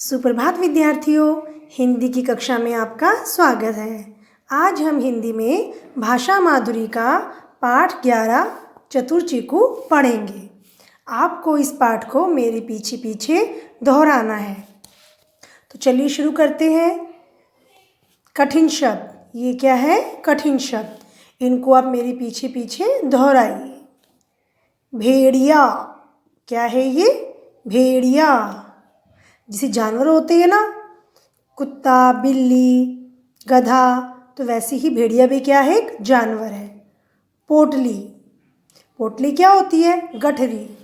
सुप्रभात विद्यार्थियों, हिंदी की कक्षा में आपका स्वागत है। आज हम हिंदी में भाषा माधुरी का पाठ 11 चतुर चीकू पढ़ेंगे। आपको इस पाठ को मेरे पीछे पीछे दोहराना है। तो चलिए शुरू करते हैं। कठिन शब्द, ये क्या है? कठिन शब्द, इनको आप मेरे पीछे पीछे दोहराइए। भेड़िया, क्या है ये? भेड़िया, जैसे जानवर होते हैं ना, कुत्ता, बिल्ली, गधा, तो वैसे ही भेड़िया भी क्या है? एक जानवर है। पोटली, पोटली क्या होती है? गठरी।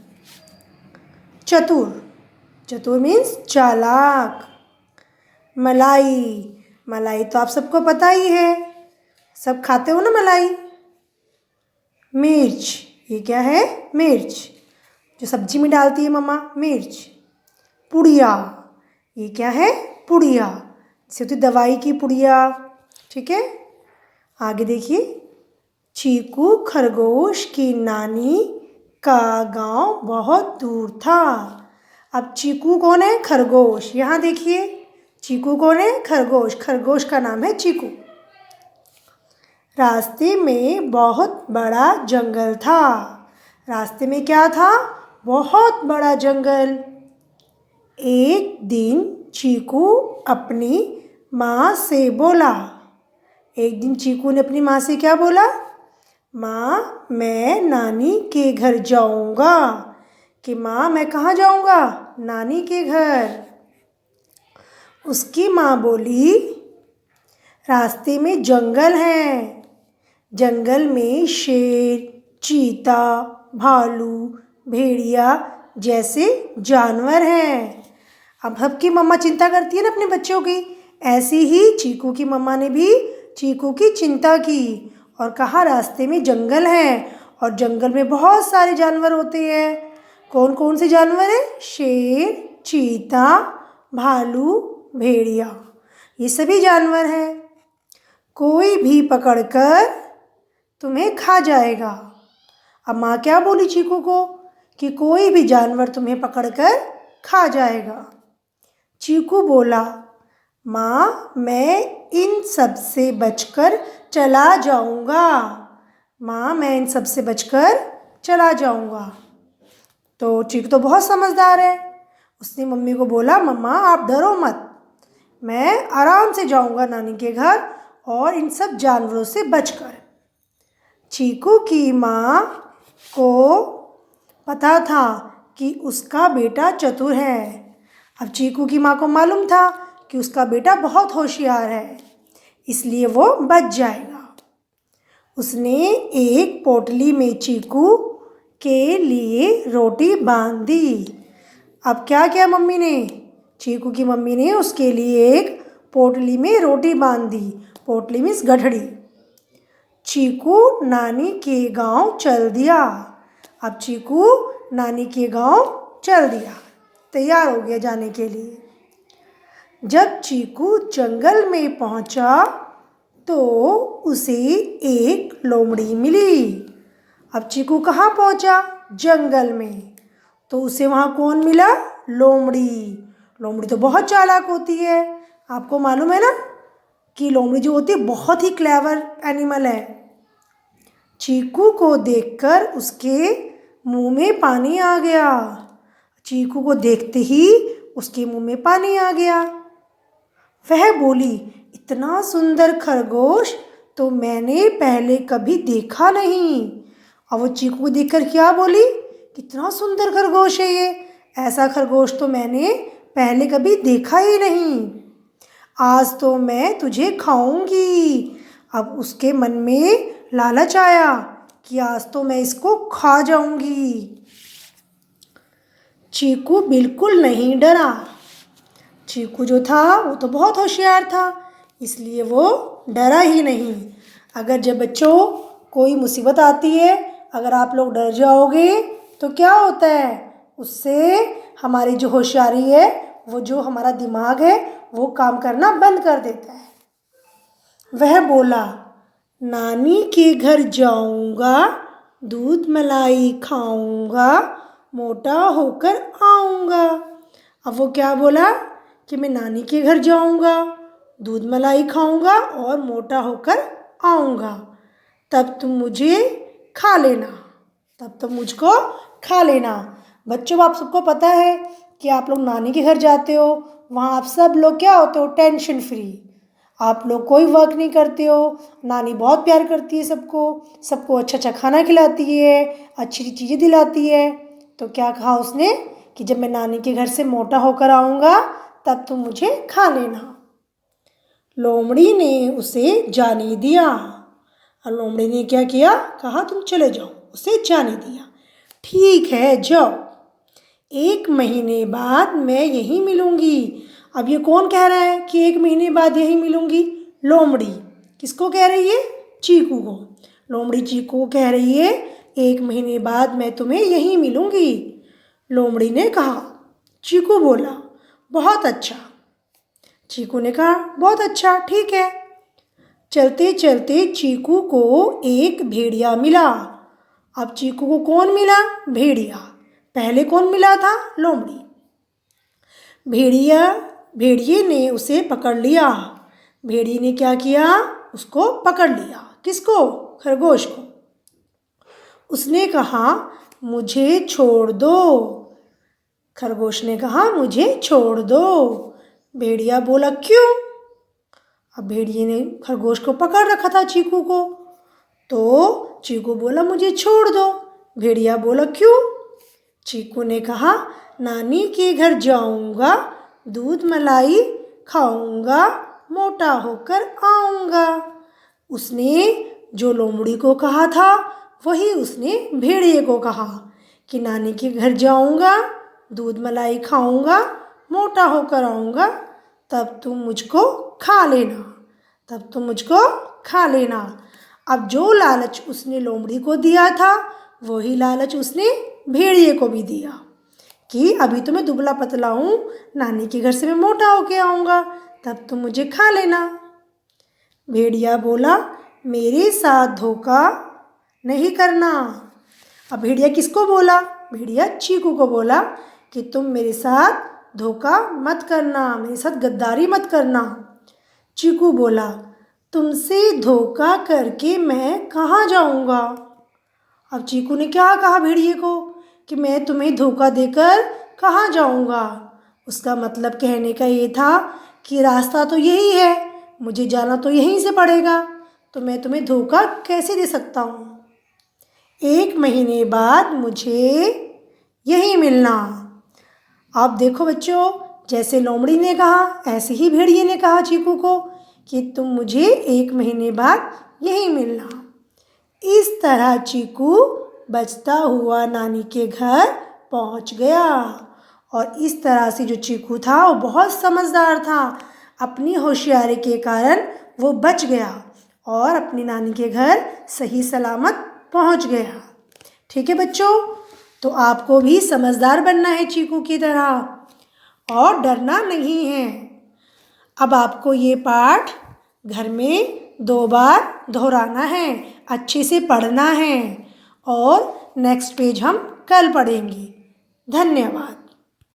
चतुर, चतुर मीन्स चालाक। मलाई, मलाई तो आप सबको पता ही है, सब खाते हो ना मलाई। मिर्च, ये क्या है? मिर्च, जो सब्जी में डालती है मम्मा, मिर्च। पुड़िया, ये क्या है? पुड़िया, जैसे होती दवाई की पुड़िया। ठीक है, आगे देखिए। चीकू खरगोश की नानी का गांव बहुत दूर था। अब चीकू कौन है? खरगोश। यहाँ देखिए, चीकू कौन है? खरगोश। खरगोश का नाम है चीकू। रास्ते में बहुत बड़ा जंगल था। रास्ते में क्या था? बहुत बड़ा जंगल। एक दिन चीकू अपनी माँ से बोला, एक दिन चीकू ने अपनी माँ से क्या बोला? माँ, मैं नानी के घर जाऊँगा। कि माँ, मैं कहाँ जाऊँगा? नानी के घर। उसकी माँ बोली, रास्ते में जंगल है, जंगल में शेर, चीता, भालू, भेड़िया जैसे जानवर हैं। अब सबकी मम्मा चिंता करती है ना अपने बच्चों की, ऐसी ही चीकू की मम्मा ने भी चीकू की चिंता की और कहा रास्ते में जंगल है और जंगल में बहुत सारे जानवर होते हैं। कौन कौन से जानवर हैं? शेर, चीता, भालू, भेड़िया, ये सभी जानवर हैं। कोई भी पकड़कर तुम्हें खा जाएगा। अब माँ क्या बोली चीकू को? कि कोई भी जानवर तुम्हें पकड़कर खा जाएगा। चीकू बोला, माँ, मैं इन सब से बचकर चला जाऊँगा। माँ, मैं इन सब से बचकर चला जाऊँगा। तो चीकू तो बहुत समझदार है, उसने मम्मी को बोला, मम्मा आप डरो मत, मैं आराम से जाऊँगा नानी के घर और इन सब जानवरों से बचकर। चीकू की माँ को पता था कि उसका बेटा चतुर है। अब चीकू की माँ को मालूम था कि उसका बेटा बहुत होशियार है, इसलिए वो बच जाएगा। उसने एक पोटली में चीकू के लिए रोटी बांध दी। अब क्या किया मम्मी ने? चीकू की मम्मी ने उसके लिए एक पोटली में रोटी बांध दी। पोटली मीन्स गठड़ी। चीकू नानी के गांव चल दिया। अब चीकू नानी के गांव चल दिया, तैयार हो गया जाने के लिए। जब चीकू जंगल में पहुंचा तो उसे एक लोमड़ी मिली। अब चीकू कहाँ पहुंचा? जंगल में। तो उसे वहाँ कौन मिला? लोमड़ी। लोमड़ी तो बहुत चालाक होती है, आपको मालूम है ना कि लोमड़ी जो होती है बहुत ही क्लेवर एनिमल है। चीकू को देखकर उसके मुंह में पानी आ गया। चीकू को देखते ही उसके मुंह में पानी आ गया। वह बोली, इतना सुंदर खरगोश तो मैंने पहले कभी देखा नहीं। और वो चीकू को देखकर क्या बोली? कितना सुंदर खरगोश है ये, ऐसा खरगोश तो मैंने पहले कभी देखा ही नहीं। आज तो मैं तुझे खाऊंगी। अब उसके मन में लालच आया कि आज तो मैं इसको खा जाऊंगी। चीकू बिल्कुल नहीं डरा। चीकू जो था वो तो बहुत होशियार था, इसलिए वो डरा ही नहीं। अगर जब बच्चों कोई मुसीबत आती है, अगर आप लोग डर जाओगे तो क्या होता है? उससे हमारी जो होशियारी है, वो जो हमारा दिमाग है, वो काम करना बंद कर देता है। वह बोला, नानी के घर जाऊंगा, दूध मलाई खाऊंगा, मोटा होकर आऊंगा। अब वो क्या बोला? कि मैं नानी के घर जाऊँगा, दूध मलाई खाऊँगा और मोटा होकर आऊँगा, तब तुम मुझे खा लेना, तब तुम मुझको खा लेना। बच्चों, आप सबको पता है कि आप लोग नानी के घर जाते हो, वहाँ आप सब लोग क्या होते हो, टेंशन फ्री। आप लोग कोई वर्क नहीं करते हो, नानी बहुत प्यार करती है सबको, सबको अच्छा अच्छा खाना खिलाती है, अच्छी चीज़ें दिलाती है। तो क्या कहा उसने कि जब मैं नानी के घर से मोटा होकर आऊँगा तब तुम मुझे खा लेना। लोमड़ी ने उसे जाने दिया और लोमड़ी ने क्या किया, कहा तुम चले जाओ, उसे जाने दिया। ठीक है जाओ, 1 महीने बाद मैं यहीं मिलूँगी। अब ये कौन कह रहा है कि 1 महीने बाद यहीं मिलूँगी? लोमड़ी। किसको कह रही है? चीकू को। लोमड़ी चीकू को कह रही है 1 महीने बाद मैं तुम्हें यहीं मिलूँगी। लोमड़ी ने कहा। चीकू बोला बहुत अच्छा। चीकू ने कहा बहुत अच्छा, ठीक है। चलते चलते चीकू को एक भेड़िया मिला। अब चीकू को कौन मिला? भेड़िया। पहले कौन मिला था? लोमड़ी। भेड़िए ने उसे पकड़ लिया। भेड़िए ने क्या किया? उसको पकड़ लिया। किसको? खरगोश को। उसने कहा मुझे छोड़ दो। खरगोश ने कहा मुझे छोड़ दो। भेड़िया बोला क्यों? अब भेड़िए ने खरगोश को पकड़ रखा था चीकू को, तो चीकू बोला मुझे छोड़ दो। भेड़िया बोला क्यों? चीकू ने कहा नानी के घर जाऊंगा, दूध मलाई खाऊंगा, मोटा होकर आऊंगा। उसने जो लोमड़ी को कहा था वही उसने भेड़िए को कहा कि नानी के घर जाऊंगा, दूध मलाई खाऊंगा, मोटा होकर आऊंगा, तब तुम मुझको खा लेना, तब तुम मुझको खा लेना। अब जो लालच उसने लोमड़ी को दिया था वही लालच उसने भेड़िए को भी दिया कि अभी तो मैं दुबला पतला हूँ, नानी के घर से मैं मोटा होके आऊँगा, तब तुम मुझे खा लेना। भेड़िया बोला मेरे साथ धोखा नहीं करना। अब भेड़िया किसको बोला? भेड़िया चीकू को बोला कि तुम मेरे साथ धोखा मत करना, मेरे साथ गद्दारी मत करना। चीकू बोला तुमसे धोखा करके मैं कहाँ जाऊँगा? अब चीकू ने क्या कहा भेड़िए को कि मैं तुम्हें धोखा देकर कहाँ जाऊँगा? उसका मतलब कहने का ये था कि रास्ता तो यही है, मुझे जाना तो यहीं से पड़ेगा, तो मैं तुम्हें धोखा कैसे दे सकता हूँ? 1 महीने बाद मुझे यहीं मिलना। आप देखो बच्चों, जैसे लोमड़ी ने कहा ऐसे ही भेड़िए ने कहा चीकू को कि तुम मुझे 1 महीने बाद यहीं मिलना। इस तरह चीकू बचता हुआ नानी के घर पहुंच गया। और इस तरह से जो चीकू था वो बहुत समझदार था, अपनी होशियारी के कारण वो बच गया और अपनी नानी के घर सही सलामत पहुंच गया। ठीक है बच्चों, तो आपको भी समझदार बनना है चीकू की तरह और डरना नहीं है। अब आपको ये पाठ घर में 2 बार दोहराना है, अच्छे से पढ़ना है और नेक्स्ट पेज हम कल पढ़ेंगे। धन्यवाद।